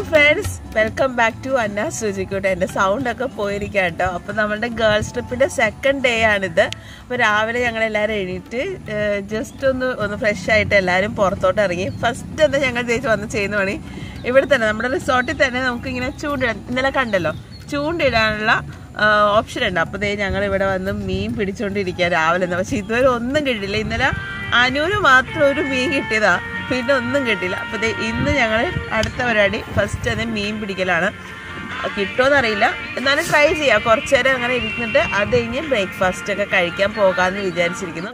friends, welcome back to Anna's Ruchikootu. And the sound of poirikata. Upon the girls' trip in the second day and the but Avila younger just on the fresh shite alarum porthotaring. First the younger days on the chain money. If the number resorted and looking in a children in the candelo. Tuned it option and up the younger on the meme pretty soon did get Avila and the sheet were on the delay in the annual matro to being it. Feed on the Getilla, but they in the younger at the ready first and the mean particular Kito the Rilla, and then a try here, Corchera and other Indian breakfast, a Kaikam Pogan with their Sirkino.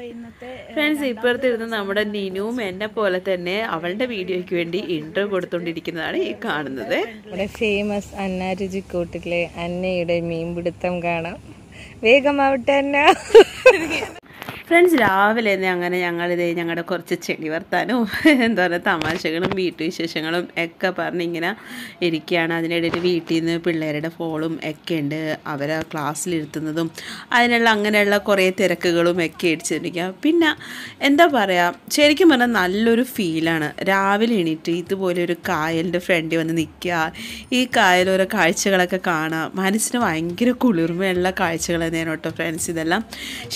Friends, ഇപ്പോൾ നമ്മുടെ നീനുവും എന്നെ പോലെ തന്നെ അവളുടെ വീഡിയോയ്ക്ക് വേണ്ടി Inter കൊടുത്തുകൊണ്ടിരിക്കുന്നതാണ് ഈ കാണുന്നത്. നമ്മുടെ ഫേമസ് അന്ന രുചിക്കൂട്ടിലെ അന്നയുടെ മീൻപിടുത്തം കാണാം. വേഗമാവട്ടെ അന്ന. ഫ്രണ്ട്സ് രാവിലെ തന്നെ അങ്ങനെ ഞങ്ങളുടെ കുറച്ച് ചെടി വർത്താനവും എന്താ പറയുക തമാശകളും വീട്ടുവിശേഷങ്ങളും ഒക്കെ പറഞ്ഞ് ഇങ്ങനെ ഇരിക്കുകയാണ്. അതിനിടയിൽ വീട്ടിൽ നിന്ന് പിള്ളേരുടെ ഫോളും ഒക്കെ ഉണ്ട്, അവരെ ക്ലാസ്സിലിരുത്തുന്നതും അങ്ങനെയുള്ള കുറേ തിരക്കുകളും ഒക്കെ അടിച്ചിരിക്കുക. പിന്നെ എന്താ പറയുക, ശരിക്കും പറഞ്ഞാൽ നല്ലൊരു ഫീലാണ് രാവിലെ എണീറ്റ് ഇതുപോലെ ഒരു കായലിൻ്റെ ഫ്രണ്ടിൽ വന്ന് നിൽക്കുക, ഈ കായലോരോ കാഴ്ചകളൊക്കെ കാണുക, മനസ്സിന് ഭയങ്കര കുളിർമയുള്ള കാഴ്ചകൾ തന്നെയാണ് കേട്ടോ ഫ്രണ്ട്സ്. ഇതെല്ലാം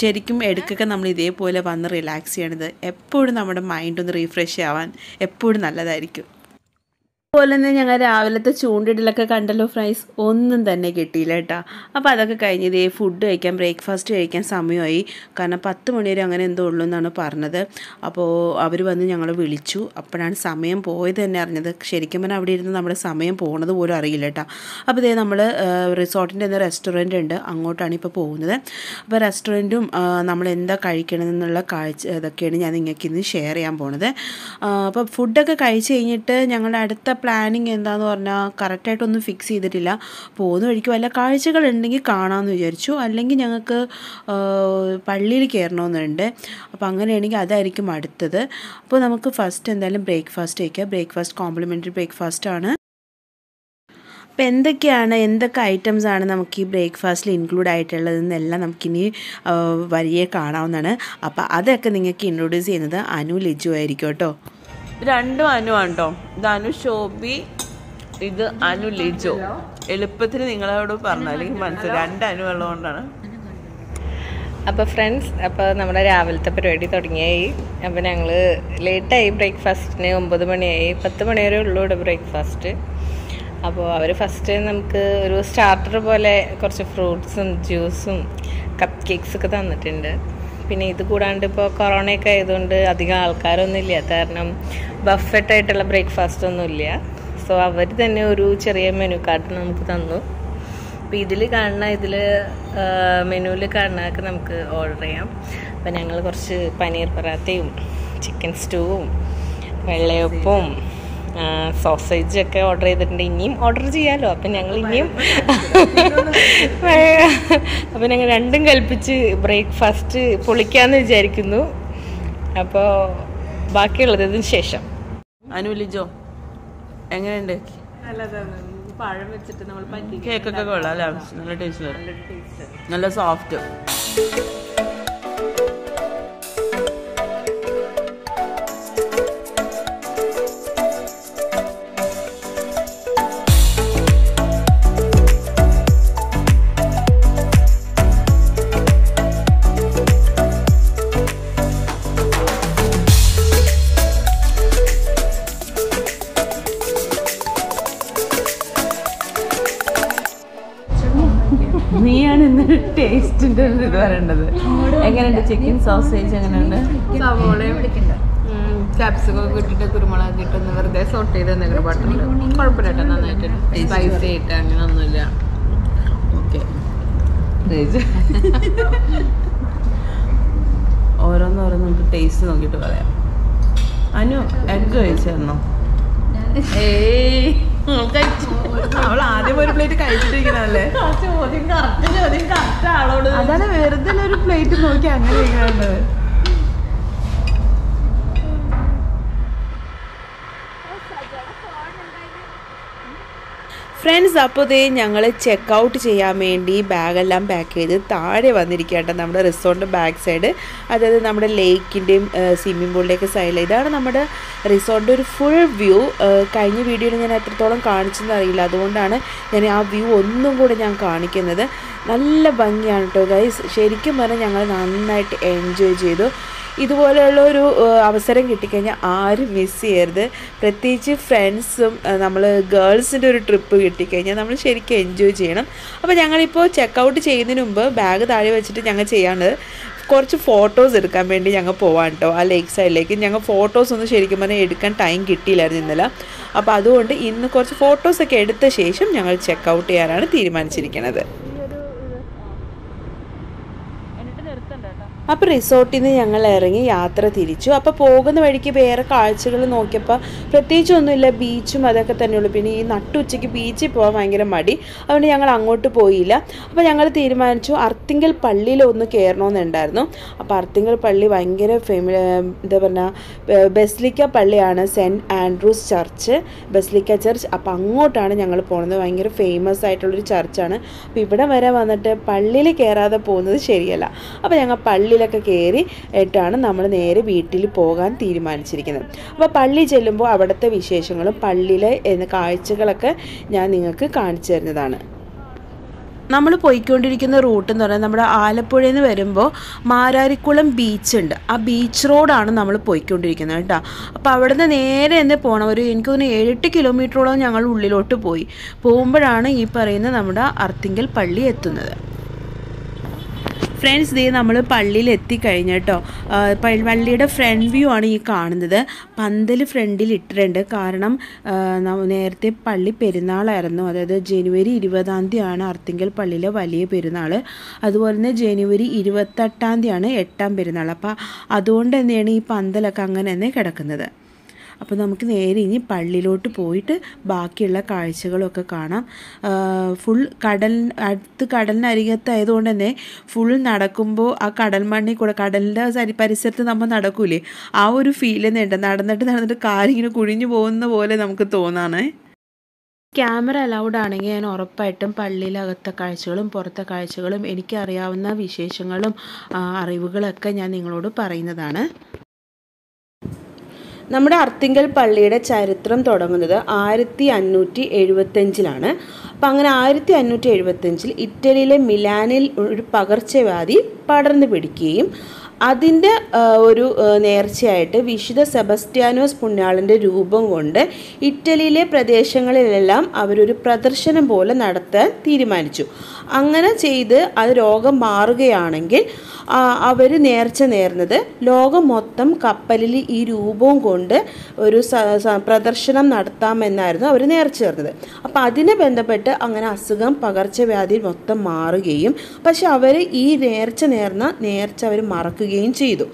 ശരിക്കും ഇടയ്ക്കൊക്കെ നമ്മൾ ഇതേപോലെ വന്ന് റിലാക്സ് ചെയ്യണത് എപ്പോഴും നമ്മുടെ മൈൻഡ് ഒന്ന് റീഫ്രഷ് ആവാൻ എപ്പോഴും നല്ലതായിരിക്കും. അതുപോലെ തന്നെ ഞങ്ങൾ രാവിലത്തെ ചൂണ്ടിടലൊക്കെ കണ്ടല്ലോ ഫ്രൈസ്, ഒന്നും തന്നെ കിട്ടിയില്ല കേട്ടോ. അപ്പോൾ അതൊക്കെ കഴിഞ്ഞ് ഇതേ ഫുഡ് കഴിക്കാൻ ബ്രേക്ക്ഫാസ്റ്റ് കഴിക്കാൻ സമയമായി. കാരണം 10 മണി വരെ അങ്ങനെ എന്തോ ഉള്ളൂ എന്നാണ് പറഞ്ഞത്. അപ്പോൾ അവർ വന്ന് ഞങ്ങൾ വിളിച്ചു. അപ്പോഴാണ് സമയം പോയത് തന്നെ അറിഞ്ഞത്. ശരിക്കും പറഞ്ഞാൽ അവിടെ ഇരുന്ന് നമ്മുടെ സമയം പോകുന്നത് പോലും അറിയില്ല കേട്ടോ. അപ്പോൾ ഇതേ നമ്മൾ റിസോർട്ടിൻ്റെ തന്നെ റെസ്റ്റോറൻറ്റ് ഉണ്ട്, അങ്ങോട്ടാണ് ഇപ്പോൾ പോകുന്നത്. അപ്പോൾ റെസ്റ്റോറൻറ്റും നമ്മൾ എന്താ കഴിക്കണമെന്നുള്ള ഇതൊക്കെയാണ് ഞാൻ നിങ്ങൾക്ക് ഇന്ന് ഷെയർ ചെയ്യാൻ പോണത്. അപ്പോൾ ഫുഡൊക്കെ കഴിച്ച് കഴിഞ്ഞിട്ട് ഞങ്ങളുടെ അടുത്ത പ്ലാനിങ് എന്താണെന്ന് പറഞ്ഞാൽ കറക്റ്റായിട്ടൊന്നും ഫിക്സ് ചെയ്തിട്ടില്ല. പോകുന്ന വഴിക്ക് വല്ല കാഴ്ചകളുണ്ടെങ്കിൽ കാണാമെന്ന് വിചാരിച്ചു, അല്ലെങ്കിൽ ഞങ്ങൾക്ക് പള്ളിയിൽ കയറണമെന്നുണ്ട്. അപ്പോൾ അങ്ങനെയാണെങ്കിൽ അതായിരിക്കും അടുത്തത്. അപ്പോൾ നമുക്ക് ഫസ്റ്റ് എന്തായാലും ബ്രേക്ക്ഫാസ്റ്റ് കഴിക്കാം. ബ്രേക്ക്ഫാസ്റ്റ് കോംപ്ലിമെൻ്ററി ബ്രേക്ക്ഫാസ്റ്റാണ്. അപ്പോൾ എന്തൊക്കെ ഐറ്റംസാണ് നമുക്ക് ഈ ബ്രേക്ക്ഫാസ്റ്റിൽ ഇൻക്ലൂഡ് ആയിട്ടുള്ളതെന്നെല്ലാം നമുക്കിനി വഴിയെ കാണാവുന്നതാണ്. അപ്പോൾ അതൊക്കെ നിങ്ങൾക്ക് ഇൻട്രൊഡ്യൂസ് ചെയ്യുന്നത് അനു ലിജു ആയിരിക്കും കേട്ടോ. രണ്ടും അനു ആണ് കേട്ടോ. ഇത് അനു ശോഭി, ഇത് അനു ലിജോ. എളുപ്പത്തിന് നിങ്ങളോട് പറഞ്ഞാൽ അല്ലെങ്കിൽ മനസ്സിലായി 2 അനു ഉള്ളതുകൊണ്ടാണ്. അപ്പോൾ ഫ്രണ്ട്സ്, അപ്പോൾ നമ്മുടെ രാവിലത്തെ പരിപാടി തുടങ്ങിയായി. അപ്പോൾ ഞങ്ങൾ ലേറ്റായി ബ്രേക്ക്ഫാസ്റ്റിന്. 9 മണിയായി. 10 മണി വരെ ഉള്ളൂ ഇവിടെ ബ്രേക്ക്ഫാസ്റ്റ്. അപ്പോൾ അവർ ഫസ്റ്റ് നമുക്ക് ഒരു സ്റ്റാർട്ടർ പോലെ കുറച്ച് ഫ്രൂട്ട്സും ജ്യൂസും കപ്പ് കേക്ക്സൊക്കെ തന്നിട്ടുണ്ട്. പിന്നെ ഇത് കൂടാണ്ട് ഇപ്പോൾ കൊറോണയൊക്കെ ആയതുകൊണ്ട് അധികം ആൾക്കാരൊന്നും ഇല്ല, കാരണം ബഫറ്റായിട്ടുള്ള ബ്രേക്ക്ഫാസ്റ്റ് ഒന്നും ഇല്ല. സോ അവർ തന്നെ ഒരു ചെറിയ മെനു കാർഡ് നമുക്ക് തന്നു. അപ്പോൾ ഇതിൽ മെനുവിൽ കാണുന്നതൊക്കെ നമുക്ക് ഓർഡർ ചെയ്യാം. അപ്പോൾ ഞങ്ങൾ കുറച്ച് പനീർ പറാത്തയും ചിക്കൻ സ്റ്റൂവും വെള്ളയപ്പവും സോസേജൊക്കെ ഓർഡർ ചെയ്തിട്ടുണ്ട്. ഇനിയും ഓർഡർ ചെയ്യാമല്ലോ. അപ്പം ഞങ്ങൾ ഇനിയും അപ്പം ഞങ്ങൾ രണ്ടും കൽപ്പിച്ച് ബ്രേക്ക്ഫാസ്റ്റ് പൊളിക്കാമെന്ന് വിചാരിക്കുന്നു. അപ്പോൾ ബാക്കിയുള്ളത് ഇതിന് ശേഷം. അനു ലിജോ എങ്ങനെയുണ്ട്? പഴം വെച്ചിട്ട് നമ്മൾ കേക്കൊക്കെ കൊള്ളാം അല്ലേ? നല്ല ടേസ്റ്റ്, നല്ല സോഫ്റ്റ്. നീയാണ് ഇന്ന് ടേസ്റ്റിന്റെ ഇത് പറയേണ്ടത്. എങ്ങനെയുണ്ട് ചിക്കൻ സോസേജ്? എങ്ങനെയുണ്ട്? സവോളയും ക്യാപ്സിക്കൊക്കെ ഇട്ടിട്ട് കുരുമുളക് ഇട്ടൊന്ന് വെറുതെ സോട്ട് ചെയ്ത് എന്തെങ്കിലും ബട്ടറിൽ കുഴപ്പമില്ല കേട്ടോ, നന്നായിട്ട് സ്പൈസി ആയിട്ട് അങ്ങനെ ഒന്നുമില്ല. ഓക്കെ, ഓരോന്നോരോന്ന് നമുക്ക് ടേസ്റ്റ് നോക്കിയിട്ട് പറയാം. അനു എഗ് കഴിച്ചോ? അവൾ ആദ്യം ഒരു പ്ലേറ്റ് കഴിച്ചിട്ടിരിക്കണല്ലേ? അതാണ് വെറുതെ ഒരു പ്ലേറ്റ് നോക്കി അങ്ങനെ ഇരിക്കണത്. ഫ്രണ്ട്സ്, അപ്പോൾ ഇതേ ഞങ്ങൾ ചെക്കൗട്ട് ചെയ്യാൻ വേണ്ടി ബാഗെല്ലാം പാക്ക് ചെയ്ത് താഴെ വന്നിരിക്കുകയാണ് നമ്മുടെ റിസോർട്ടിൻ്റെ ബാക്ക് സൈഡ്, അതായത് നമ്മുടെ ലേക്കിൻ്റെയും സ്വിമ്മിംഗ് പൂളിൻ്റെയൊക്കെ സൈഡിൽ. ഇതാണ് നമ്മുടെ റിസോർട്ടിൻ്റെ ഒരു ഫുൾ വ്യൂ. കഴിഞ്ഞ വീഡിയോയിൽ ഞാൻ എത്രത്തോളം കാണിച്ചെന്ന് അറിയില്ല, അതുകൊണ്ടാണ് ഞാൻ ആ വ്യൂ ഒന്നും കൂടെ ഞാൻ കാണിക്കുന്നത്. നല്ല ഭംഗിയാണ് കേട്ടോ ഗൈസ്. ശരിക്കും പറഞ്ഞാൽ ഞങ്ങൾ നന്നായിട്ട് എൻജോയ് ചെയ്തു. ഇതുപോലെയുള്ള ഒരു അവസരം കിട്ടിക്കഴിഞ്ഞാൽ ആരും മിസ് ചെയ്യരുത്. പ്രത്യേകിച്ച് ഫ്രണ്ട്സും നമ്മൾ ഗേൾസിൻ്റെ ഒരു ട്രിപ്പ് കിട്ടിക്കഴിഞ്ഞാൽ നമ്മൾ ശരിക്കും എൻജോയ് ചെയ്യണം. അപ്പോൾ ഞങ്ങളിപ്പോൾ ചെക്കൗട്ട് ചെയ്യുന്നതിന് മുമ്പ് ബാഗ് താഴെ വെച്ചിട്ട് ഞങ്ങൾ ചെയ്യാണ്ട് കുറച്ച് ഫോട്ടോസ് എടുക്കാൻ വേണ്ടി ഞങ്ങൾ പോവാൻ കേട്ടോ ആ ലേക്ക് സൈഡിലേക്ക്. ഞങ്ങൾ ഫോട്ടോസ് ഒന്നും ശരിക്കും പറഞ്ഞാൽ എടുക്കാൻ ടൈം കിട്ടിയില്ലായിരുന്നു ഇന്നലെ. അപ്പോൾ അതുകൊണ്ട് ഇന്ന് കുറച്ച് ഫോട്ടോസൊക്കെ എടുത്ത ശേഷം ഞങ്ങൾ ചെക്കൗട്ട് ചെയ്യാനാണ് തീരുമാനിച്ചിരിക്കുന്നത്. അപ്പോൾ റിസോർട്ടിൽ നിന്ന് ഞങ്ങൾ ഇറങ്ങി യാത്ര തിരിച്ചു. അപ്പോൾ പോകുന്ന വഴിക്ക് വേറെ കാഴ്ചകൾ നോക്കിയപ്പോൾ പ്രത്യേകിച്ചൊന്നുമില്ല, ബീച്ചും അതൊക്കെ തന്നെയുള്ളൂ. പിന്നെ ഈ നട്ടുച്ചയ്ക്ക് ബീച്ചിൽ പോകാൻ ഭയങ്കര മടി, അതുകൊണ്ട് ഞങ്ങൾ അങ്ങോട്ട് പോയില്ല. അപ്പോൾ ഞങ്ങൾ തീരുമാനിച്ചു അർത്തിങ്കൽ പള്ളിയിൽ ഒന്ന് കയറണമെന്നുണ്ടായിരുന്നു. അപ്പോൾ അർത്തിങ്കൽ പള്ളി ഭയങ്കര എന്താ പറഞ്ഞാൽ ബസിലിക്ക പള്ളിയാണ്, saint Andrew's church, basilica church. അപ്പോൾ അങ്ങോട്ടാണ് ഞങ്ങൾ പോകുന്നത്. ഭയങ്കര ഫേമസ് ആയിട്ടുള്ളൊരു ചർച്ചാണ്. അപ്പോൾ ഇവിടെ വരെ വന്നിട്ട് പള്ളിയിൽ കയറാതെ പോകുന്നത് ശരിയല്ല. അപ്പോൾ ഞങ്ങൾ പള്ളിയിലൊക്കെ കയറിയിട്ടാണ് നമ്മൾ നേരെ വീട്ടിൽ പോകാൻ തീരുമാനിച്ചിരിക്കുന്നത്. അപ്പോൾ പള്ളി ചെല്ലുമ്പോൾ അവിടുത്തെ വിശേഷങ്ങളും പള്ളിയിലെ കാഴ്ചകളൊക്കെ ഞാൻ നിങ്ങൾക്ക് കാണിച്ചു തരുന്നതാണ്. നമ്മൾ പോയിക്കൊണ്ടിരിക്കുന്ന റൂട്ട് എന്ന് പറയുന്നത് നമ്മുടെ ആലപ്പുഴയിൽ നിന്ന് വരുമ്പോൾ മാരാരിക്കുളം ബീച്ചുണ്ട്, ആ ബീച്ച് റോഡാണ് നമ്മൾ പോയിക്കൊണ്ടിരിക്കുന്നത് കേട്ടോ. അപ്പോൾ അവിടെ നിന്ന് നേരെ തന്നെ പോകണം. എനിക്ക് തോന്നുന്നു 7-8 കിലോമീറ്ററോളം ഞങ്ങൾ ഉള്ളിലോട്ട് പോകുമ്പോഴാണ് ഈ പറയുന്ന നമ്മുടെ അർത്തിങ്കൽ പള്ളി എത്തുന്നത്. ഫ്രണ്ട്സ്, ഇതേ നമ്മൾ പള്ളിയിൽ എത്തിക്കഴിഞ്ഞു കേട്ടോ. പള്ളിയുടെ ഫ്രണ്ട് വ്യൂ ആണ് ഈ കാണുന്നത്. പന്തൽ ഫ്രണ്ടിൽ ഇട്ടിട്ടുണ്ട്, കാരണം നേരത്തെ പള്ളി പെരുന്നാളായിരുന്നു. അതായത് ജനുവരി 20 അർത്തിങ്കൽ പള്ളിയിലെ വലിയ പെരുന്നാൾ. അതുപോലെ തന്നെ ജനുവരി 28 8ാം പെരുന്നാൾ. അപ്പോൾ അതുകൊണ്ട് തന്നെയാണ് ഈ പന്തലൊക്കെ അങ്ങനെ തന്നെ കിടക്കുന്നത്. അപ്പോൾ നമുക്ക് നേരെ ഇനി പള്ളിയിലോട്ട് പോയിട്ട് ബാക്കിയുള്ള കാഴ്ചകളൊക്കെ കാണാം. ഫുൾ കടലിനരികത്തായതുകൊണ്ട് തന്നെ ഫുൾ നടക്കുമ്പോൾ ആ കടൽ മണ്ണിൽ കൂടെ കടലിൻ്റെ പരിസരത്ത് നമ്മൾ നടക്കൂലേ, ആ ഒരു ഫീൽ തന്നെയുണ്ട്. നടന്നിട്ട് കാലിങ്ങനെ കുഴിഞ്ഞു പോകുന്ന പോലെ നമുക്ക് തോന്നാണേ. ക്യാമറ അലൗഡ് ആണെങ്കിൽ ഞാൻ ഉറപ്പായിട്ടും പള്ളിയിലകത്തെ കാഴ്ചകളും പുറത്തെ കാഴ്ചകളും എനിക്കറിയാവുന്ന വിശേഷങ്ങളും അറിവുകളൊക്കെ ഞാൻ നിങ്ങളോട് പറയുന്നതാണ്. നമ്മുടെ അർത്തിങ്കൽ പള്ളിയുടെ ചരിത്രം തുടങ്ങുന്നത് 1575 അപ്പം അങ്ങനെ 1575 ഇറ്റലിയിലെ മിലാനിൽ ഒരു പകർച്ചവ്യാധി പടർന്നു പിടിക്കുകയും അതിൻ്റെ ഒരു നേർച്ചയായിട്ട് വിശുദ്ധ സെബസ്ത്യാനോസ് പുണ്യാളൻ്റെ രൂപം കൊണ്ട് ഇറ്റലിയിലെ പ്രദേശങ്ങളിലെല്ലാം അവരൊരു പ്രദർശനം പോലെ നടത്താൻ തീരുമാനിച്ചു. അങ്ങനെ ചെയ്ത് അത് രോഗം മാറുകയാണെങ്കിൽ അവർ നേർച്ച നേർന്നത് ലോകം മൊത്തം കപ്പലിൽ ഈ രൂപവും കൊണ്ട് ഒരു പ്രദർശനം നടത്താമെന്നായിരുന്നു അവർ നേർച്ച ചേർന്നത്. അപ്പോൾ അതിനെ ബന്ധപ്പെട്ട് അങ്ങനെ അസുഖം പകർച്ചവ്യാധി മൊത്തം മാറുകയും പക്ഷെ അവർ ഈ നേർച്ച അവർ മറക്കുകയും ചെയ്തു.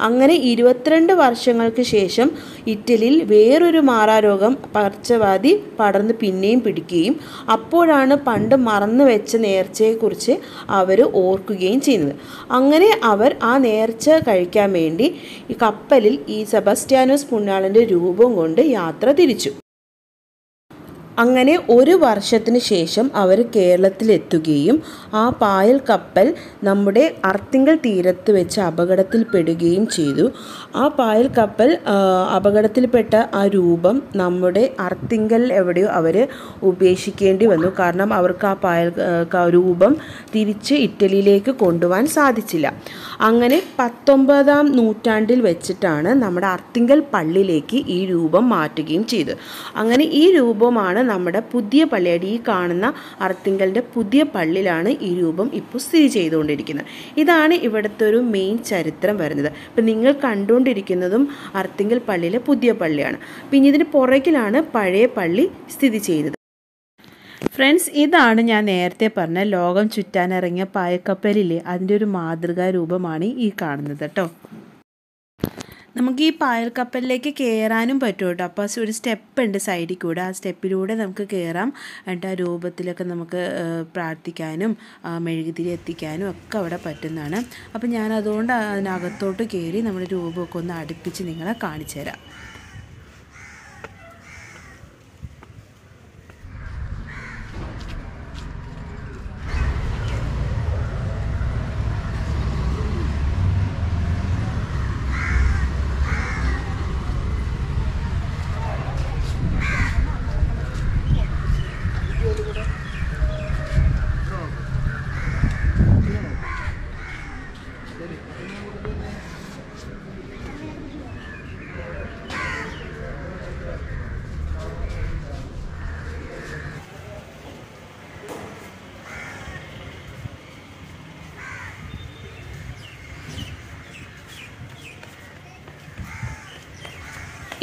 അങ്ങനെ 22 വർഷങ്ങൾക്ക് ശേഷം ഇറ്റലിയിൽ വേറൊരു മാറാരോഗം പകർച്ചവ്യാധി പടർന്ന് പിന്നെയും പിടിക്കുകയും അപ്പോഴാണ് പണ്ട് മറന്നു വെച്ച നേർച്ചയെക്കുറിച്ച് അവർ ഓർക്കുകയും ചെയ്യുന്നത്. അങ്ങനെ അവർ ആ നേർച്ച കഴിക്കാൻ വേണ്ടി ഈ കപ്പലിൽ ഈ സെബസ്ത്യാനോസ് പുണ്യാളൻ്റെ രൂപം കൊണ്ട് യാത്ര തിരിച്ചു. അങ്ങനെ 1 വർഷത്തിന് ശേഷം അവർ കേരളത്തിലെത്തുകയും ആ പായൽ കപ്പൽ നമ്മുടെ അർത്തിങ്കൽ തീരത്ത് വെച്ച് അപകടത്തിൽപ്പെടുകയും ചെയ്തു. ആ പായൽ കപ്പൽ അപകടത്തിൽപ്പെട്ട ആ രൂപം നമ്മുടെ അർത്തിങ്കൽ എവിടെയോ അവർ ഉപേക്ഷിക്കേണ്ടി വന്നു. കാരണം അവർക്ക് ആ പായൽ രൂപം തിരിച്ച് ഇറ്റലിയിലേക്ക് കൊണ്ടുപോകാൻ സാധിച്ചില്ല. അങ്ങനെ 19ാം നൂറ്റാണ്ടിൽ വെച്ചിട്ടാണ് നമ്മുടെ അർത്തിങ്കൽ പള്ളിയിലേക്ക് ഈ രൂപം മാറ്റുകയും ചെയ്തു. അങ്ങനെ ഈ രൂപമാണ് നമ്മുടെ പുതിയ പള്ളിയായിട്ട് ഈ കാണുന്ന അർത്തിങ്കലിൻ്റെ പുതിയ പള്ളിയിലാണ് ഈ രൂപം ഇപ്പോൾ സ്ഥിതി ചെയ്തുകൊണ്ടിരിക്കുന്നത്. ഇതാണ് ഇവിടുത്തെ ഒരു മെയിൻ ചരിത്രം വരുന്നത്. ഇപ്പം നിങ്ങൾ കണ്ടുകൊണ്ടിരിക്കുന്നതും അർത്തിങ്കൽ പള്ളിയിലെ പുതിയ പള്ളിയാണ്. പിന്നെ ഇതിന് പുറകിലാണ് പഴയ പള്ളി സ്ഥിതി ചെയ്യുന്നത്. ഫ്രണ്ട്സ്, ഇതാണ് ഞാൻ നേരത്തെ പറഞ്ഞ ലോകം ചുറ്റാനിറങ്ങിയ പായക്കപ്പലിലെ അതിൻ്റെ ഒരു മാതൃകാ രൂപമാണ് ഈ കാണുന്നത് കേട്ടോ. നമുക്ക് ഈ പായൽ കപ്പലിലേക്ക് കയറാനും പറ്റും കേട്ടോ. അപ്പോൾ ഒരു സ്റ്റെപ്പ് ഉണ്ട് സൈഡിൽ കൂടെ, ആ സ്റ്റെപ്പിലൂടെ നമുക്ക് കയറാം. എന്നിട്ട് ആ രൂപത്തിലൊക്കെ നമുക്ക് പ്രാർത്ഥിക്കാനും മെഴുകുതിരി എത്തിക്കാനും ഒക്കെ അവിടെ പറ്റുന്നതാണ്. അപ്പോൾ ഞാൻ അതുകൊണ്ട് അതിനകത്തോട്ട് കയറി നമ്മുടെ രൂപമൊക്കെ ഒന്ന് അടുപ്പിച്ച് നിങ്ങളെ കാണിച്ചു തരാം.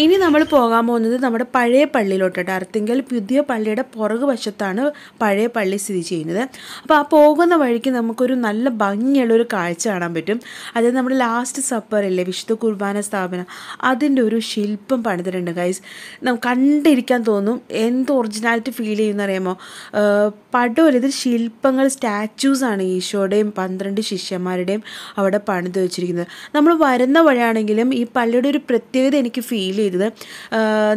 ഇനി നമ്മൾ പോകാൻ പോകുന്നത് നമ്മുടെ പഴയ പള്ളിയിലോട്ടാണ്. അർത്തുങ്കൽ പുതിയ പള്ളിയുടെ പുറകു വശത്താണ് പഴയ പള്ളി സ്ഥിതി ചെയ്യുന്നത്. അപ്പോൾ ആ പോകുന്ന വഴിക്ക് നമുക്കൊരു നല്ല ഭംഗിയുള്ളൊരു കാഴ്ച കാണാൻ പറ്റും. അതായത് നമ്മുടെ ലാസ്റ്റ് സപ്പറില്ലേ, വിശുദ്ധ കുർബാന സ്ഥാപനം, അതിൻ്റെ ഒരു ശില്പം പണിതിട്ടുണ്ട് ഗൈസ്. നമുക്ക് കണ്ടിരിക്കാൻ തോന്നും. എന്ത് ഒറിജിനാലിറ്റി ഫീൽ ചെയ്യുന്ന അറിയാമോ? പടമല്ല, ഇത് ശില്പങ്ങൾ, സ്റ്റാച്യൂസാണ് ഈശോയുടെയും 12 ശിഷ്യന്മാരുടെയും അവിടെ പണിത് വെച്ചിരിക്കുന്നത്. നമ്മൾ വരുന്ന വഴിയാണെങ്കിലും ഈ പള്ളിയുടെ ഒരു പ്രത്യേകത എനിക്ക് ഫീൽ ചെയ്തത്,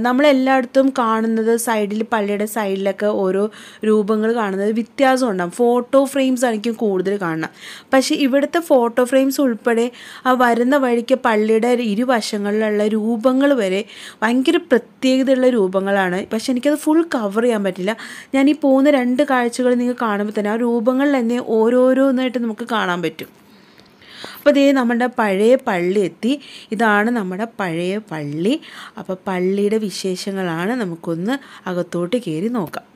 നമ്മളെല്ലായിടത്തും കാണുന്നത് സൈഡിൽ, പള്ളിയുടെ സൈഡിലൊക്കെ ഓരോ രൂപങ്ങൾ കാണുന്നത് വ്യത്യാസം ഉണ്ടാകും. ഫോട്ടോ ഫ്രെയിംസ് ആയിരിക്കും കൂടുതൽ കാണണം. പക്ഷേ ഇവിടുത്തെ ഫോട്ടോ ഫ്രെയിംസ് ഉൾപ്പെടെ ആ വരുന്ന വഴിക്ക് പള്ളിയുടെ ഇരുവശങ്ങളിലുള്ള രൂപങ്ങൾ വരെ ഭയങ്കര പ്രത്യേകതയുള്ള രൂപങ്ങളാണ്. പക്ഷെ എനിക്കത് ഫുൾ കവർ ചെയ്യാൻ പറ്റില്ല. ഞാൻ ഈ പോകുന്ന 2 കാഴ്ചകൾ നിങ്ങൾ കാണുമ്പോൾ തന്നെ ആ രൂപങ്ങളിൽ തന്നെ ഓരോരോന്നായിട്ട് നമുക്ക് കാണാൻ പറ്റും. അപ്പോൾ ഇതേ നമ്മുടെ പഴയ പള്ളി എത്തി. ഇതാണ് നമ്മുടെ പഴയ പള്ളി. അപ്പോൾ പള്ളിയുടെ വിശേഷങ്ങളാണ്, നമുക്കൊന്ന് അകത്തോട്ട് കയറി നോക്കാം.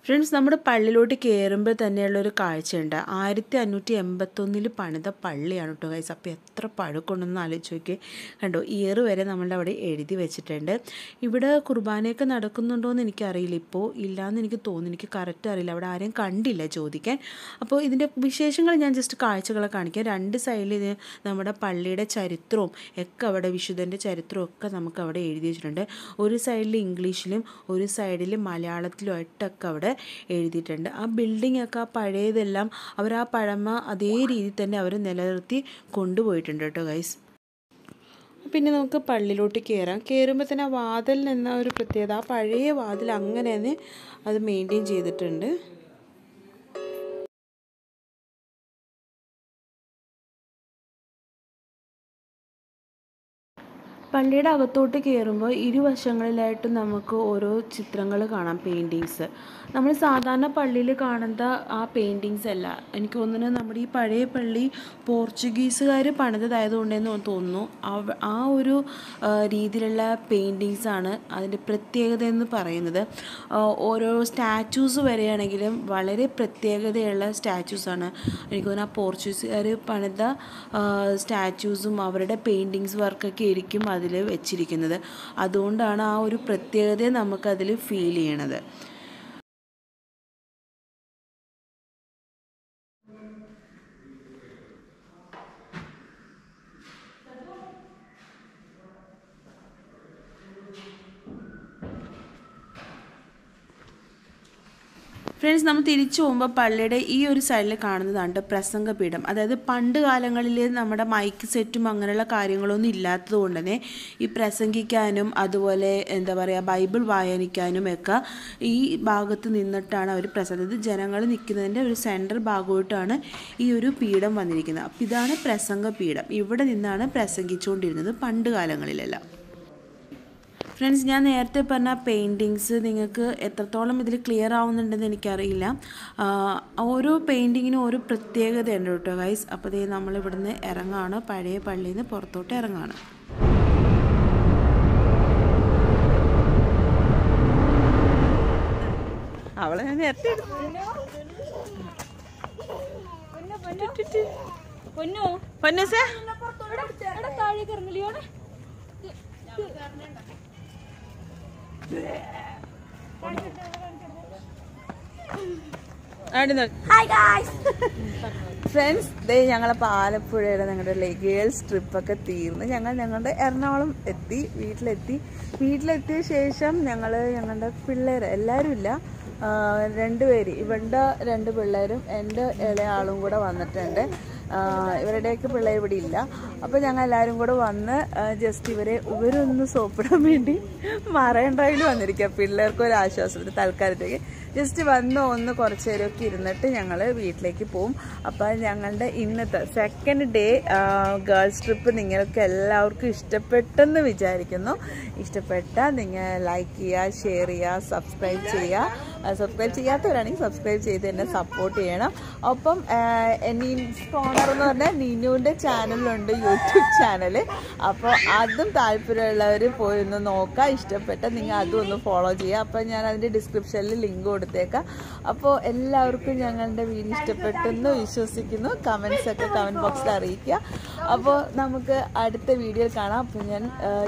ഫ്രണ്ട്സ്, നമ്മുടെ പള്ളിയിലോട്ട് കയറുമ്പോൾ തന്നെയുള്ളൊരു കാഴ്ചയുണ്ട്. 1581 പണിത പള്ളിയാണ് കേട്ടോ ഗൈസ്. അപ്പോൾ എത്ര പഴക്കമുണ്ടെന്ന് ആലോചിച്ച് നോക്കി. കണ്ടോ, ഇയർ വരെ നമ്മളുടെ അവിടെ എഴുതി വെച്ചിട്ടുണ്ട്. ഇവിടെ കുർബാനയൊക്കെ നടക്കുന്നുണ്ടോയെന്ന് എനിക്കറിയില്ല. ഇപ്പോൾ ഇല്ലയെന്ന് എനിക്ക് തോന്നുന്നു. എനിക്ക് കറക്റ്റ് അറിയില്ല, അവിടെ ആരെയും കണ്ടില്ല ചോദിക്കാൻ. അപ്പോൾ ഇതിൻ്റെ വിശേഷങ്ങൾ ഞാൻ ജസ്റ്റ് കാഴ്ചകളെ കാണിക്കാം. 2 സൈഡിൽ നമ്മുടെ പള്ളിയുടെ ചരിത്രവും ഒക്കെ, അവിടെ വിശുദ്ധൻ്റെ ചരിത്രവും ഒക്കെ നമുക്ക് അവിടെ എഴുതി വെച്ചിട്ടുണ്ട്. ഒരു സൈഡിൽ ഇംഗ്ലീഷിലും ഒരു സൈഡിൽ മലയാളത്തിലുമായിട്ടൊക്കെ അവിടെ എഴുതിയിട്ടുണ്ട്. ആ ബിൽഡിംഗ് ഒക്കെ, ആ പഴയതെല്ലാം അവർ ആ പഴമ അതേ രീതിയിൽ തന്നെ അവർ നിലനിർത്തി കൊണ്ടുപോയിട്ടുണ്ട് കേട്ടോ ഗൈസ്. പിന്നെ നമുക്ക് പള്ളിയിലോട്ട് കയറാം. കയറുമ്പോൾ തന്നെ ആ വാതിൽ എന്ന ഒരു പ്രത്യേകത, ആ പഴയ വാതിൽ അങ്ങനെ തന്നെ അത് മെയിൻറ്റെയിൻ ചെയ്തിട്ടുണ്ട്. പള്ളിയുടെ അകത്തോട്ട് കയറുമ്പോൾ ഇരുവശങ്ങളിലായിട്ടും നമുക്ക് ഓരോ ചിത്രങ്ങൾ കാണാം, പെയിൻറ്റിങ്സ്. നമ്മൾ സാധാരണ പള്ളിയിൽ കാണുന്ന ആ പെയിൻറ്റിങ്സ് അല്ല. എനിക്ക് തോന്നുന്നത് നമ്മുടെ ഈ പഴയ പള്ളി പോർച്ചുഗീസുകാർ പണിതതായതുകൊണ്ടെന്ന് തോന്നുന്നു. ആ ഒരു രീതിയിലുള്ള പെയിൻറ്റിങ്സാണ് അതിൻ്റെ പ്രത്യേകത എന്ന് പറയുന്നത്. ഓരോ സ്റ്റാച്യൂസ് വരെയാണെങ്കിലും വളരെ പ്രത്യേകതയുള്ള സ്റ്റാച്യൂസാണ്. എനിക്ക് തോന്നുന്നു ആ പോർച്ചുഗീസുകാർ പണിത സ്റ്റാച്യൂസും അവരുടെ പെയിൻറ്റിങ്സ് വർക്കൊക്കെ ആയിരിക്കും അതിൽ വെച്ചിരിക്കുന്നത്. അതുകൊണ്ടാണ് ആ ഒരു പ്രത്യേകത നമുക്കതിൽ ഫീൽ ചെയ്യണത്. ഫ്രണ്ട്സ്, നമ്മൾ തിരിച്ചു പോകുമ്പോൾ പള്ളിയുടെ ഈ ഒരു സൈഡിൽ കാണുന്നതാണ് പ്രസംഗപീഠം. അതായത് പണ്ട് കാലങ്ങളിൽ നമ്മുടെ മൈക്ക് സെറ്റും അങ്ങനെയുള്ള കാര്യങ്ങളൊന്നും ഇല്ലാത്തത് കൊണ്ട് തന്നെ ഈ പ്രസംഗിക്കാനും അതുപോലെ എന്താ പറയുക, ബൈബിൾ വായനിക്കാനും ഒക്കെ ഈ ഭാഗത്ത് നിന്നിട്ടാണ് അവർ ഇത് ജനങ്ങൾ നിൽക്കുന്നതിൻ്റെ ഒരു സെൻട്രൽ ഭാഗമായിട്ടാണ് ഈ ഒരു പീഠം വന്നിരിക്കുന്നത്. അപ്പോൾ ഇതാണ് പ്രസംഗപീഠം. ഇവിടെ നിന്നാണ് പ്രസംഗിച്ചുകൊണ്ടിരുന്നത് പണ്ട് കാലങ്ങളിലെല്ലാം. ഫ്രണ്ട്സ്, ഞാൻ നേരത്തെ പറഞ്ഞ പെയിൻറ്റിങ്സ് നിങ്ങൾക്ക് എത്രത്തോളം ഇതിൽ ക്ലിയർ ആവുന്നുണ്ടെന്ന് എനിക്കറിയില്ല. ഓരോ പെയിൻറ്റിങ്ങിനും ഓരോ പ്രത്യേകതയുണ്ട് കേട്ടോ ഗൈസ്. അപ്പോൾ ദേ നമ്മളിവിടുന്ന് ഇറങ്ങാണ്, പഴയ പള്ളിയിൽ നിന്ന് പുറത്തോട്ട് ഇറങ്ങാണ്. അവളെ ഞാൻ നേരത്തെ ഫ്രണ്ട്സ്, ദേ ഞങ്ങളപ്പോൾ ആലപ്പുഴയുടെ ഞങ്ങളുടെ ഗേൾസ് ട്രിപ്പൊക്കെ തീർന്ന് ഞങ്ങളുടെ എറണാകുളം എത്തി. വീട്ടിലെത്തിയ ശേഷം ഞങ്ങളുടെ പിള്ളേർ എല്ലാവരും ഇല്ല, 2 പേര്, ഇവരുടെ 2 പിള്ളേരും എൻ്റെ ഇളയ ആളും കൂടെ വന്നിട്ടുണ്ട്. ഇവരുടെയൊക്കെ പിള്ളേർ ഇവിടെ ഇല്ല. അപ്പോൾ ഞങ്ങൾ എല്ലാവരും കൂടെ വന്ന് ജസ്റ്റ് ഇവരൊന്ന് സോപ്പിടാൻ വേണ്ടി മറൈൻ ഡ്രൈവിൽ വന്നിരിക്കുക. പിള്ളേർക്കൊരു ആശ്വാസത്തിന് തൽക്കാലത്തേക്ക് ജസ്റ്റ് വന്ന് കുറച്ച് നേരമൊക്കെ ഇരുന്നിട്ട് ഞങ്ങൾ വീട്ടിലേക്ക് പോവും. അപ്പോൾ ഞങ്ങളുടെ ഇന്നത്തെ 2nd ഡേ ഗേൾസ് ട്രിപ്പ് നിങ്ങൾക്ക് എല്ലാവർക്കും ഇഷ്ടപ്പെട്ടെന്ന് വിചാരിക്കുന്നു. ഇഷ്ടപ്പെട്ടാൽ നിങ്ങൾ ലൈക്ക് ചെയ്യുക, ഷെയർ ചെയ്യുക, സബ്സ്ക്രൈബ് ചെയ്യാത്തവരാണെങ്കിൽ സബ്സ്ക്രൈബ് ചെയ്ത് എന്നെ സപ്പോർട്ട് ചെയ്യണം. ഒപ്പം കോണർ എന്ന് പറഞ്ഞാൽ നിനുവിൻ്റെ ചാനലുണ്ട്, യൂട്യൂബ് ചാനൽ. അപ്പോൾ അതും താല്പര്യമുള്ളവർ പോയി ഒന്ന് നോക്കുക. ഇഷ്ടപ്പെട്ട നിങ്ങൾ അതും ഒന്ന് ഫോളോ ചെയ്യുക. അപ്പോൾ ഞാൻ അതിൻ്റെ ഡിസ്ക്രിപ്ഷനിൽ ലിങ്ക് കൊടുത്തേക്കാം. അപ്പോൾ എല്ലാവർക്കും ഞങ്ങളുടെ വീഡിയോ ഇഷ്ടപ്പെട്ടെന്ന് വിശ്വസിക്കുന്നു. കമൻസ് ഒക്കെ കമൻറ്റ് ബോക്സിൽ അറിയിക്കുക. അപ്പോൾ നമുക്ക് അടുത്ത വീഡിയോയിൽ കാണാം. അപ്പോൾ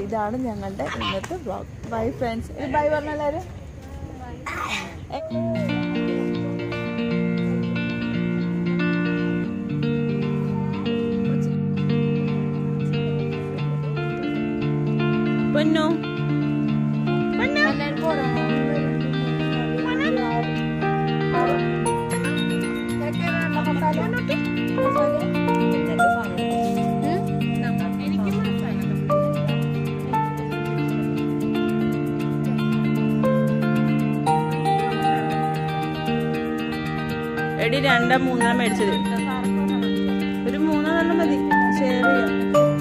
ഇതാണ് ഞങ്ങളുടെ ഇന്നത്തെ വ്ളോഗ്. Bye friends. ബൈ പറഞ്ഞെല്ലാവരും. പൊന്നു എടി 2 3 മേടിച്ചത്. ഒരു 3 മതി. ഷെയർ ചെയ്യാം.